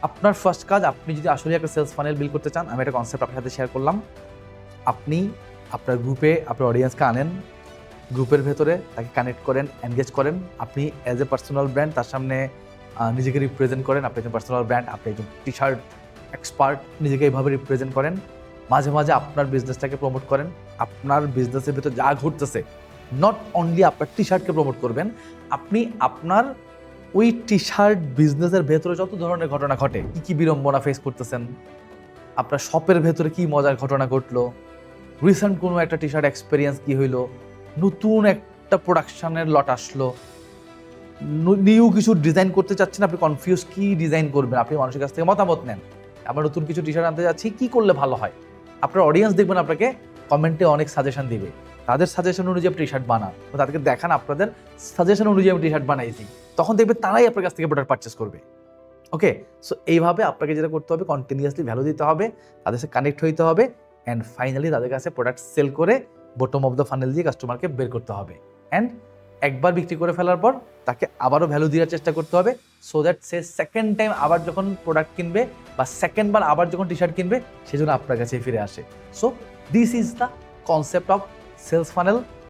আপনার ফার্স্ট কাজ, আপনি যদি আসলে একটা সেলস ফানেল বিল্ড করতে চান, আমি একটা কনসেপ্ট আপনার সাথে শেয়ার করলাম। আপনি আপনার গ্রুপে আপনার অডিয়েন্সকে আনেন, গ্রুপের ভেতরে তাকে কানেক্ট করেন, এনগেজ করেন। আপনি অ্যাজ এ পার্সোনাল ব্র্যান্ড তার সামনে নিজেকে রিপ্রেজেন্ট করেন। আপনি একজন পার্সোনাল ব্র্যান্ড, আপনি একজন টি শার্ট এক্সপার্ট, নিজেকে এইভাবে রিপ্রেজেন্ট করেন। মাঝে মাঝে আপনার বিজনেসটাকে প্রমোট করেন। আপনার বিজনেসের ভেতর যা ঘটতেছে, নট অনলি আপনার টি শার্টকে প্রমোট করবেন, আপনি আপনার ওই টি শার্ট বিজনেসের ভেতরে যত ধরনের ঘটনা ঘটে, কী কী বিড়ম্বনা ফেস করতেছেন, আপনার শপের ভেতরে কী মজার ঘটনা ঘটলো, রিসেন্ট কোনো একটা টি শার্ট এক্সপিরিয়েন্স কী হইলো, নতুন একটা প্রোডাকশনের লট আসলো, নিউ কিছু ডিজাইন করতে চাচ্ছেন, আপনি কনফিউজ কী ডিজাইন করবেন, আপনি মানুষের কাছ থেকে মতামত নেন। আমরা নতুন কিছু টি শার্ট আনতে যাচ্ছি, কী করলে ভালো হয়। আপনার অডিয়েন্স দেখবেন আপনাকে কমেন্টে অনেক সাজেশন দিবে, তাদের সাজেশন অনুযায়ী আপনি টি শার্ট বানান, তাদেরকে দেখান আপনাদের সাজেশন অনুযায়ী আমি টি শার্ট বানাইছি, তখন দেখবে তারাই আপনার কাছ থেকে প্রোডাক্ট পারচেস করবে। ওকে, সো এইভাবে আপনাকে যেটা করতে হবে, কন্টিনিউয়াসলি ভ্যালু দিতে হবে, তাদের সাথে কানেক্ট হইতে হবে, অ্যান্ড ফাইনালি তাদের কাছে প্রোডাক্ট সেল করে বটম অফ দ্য ফানেল দিয়ে কাস্টমারকে বের করতে হবে। অ্যান্ড একবার বিক্রি করে ফেলার পর তাকে আবারও ভ্যালু দেওয়ার চেষ্টা করতে হবে, so that say second time আবার যখন প্রোডাক্ট কিনবে বা সেকেন্ড বার আবার যখন টি শার্ট কিনবে, সেজন্য আপনার কাছে ফিরে আসে। So this is the concept of sales funnel.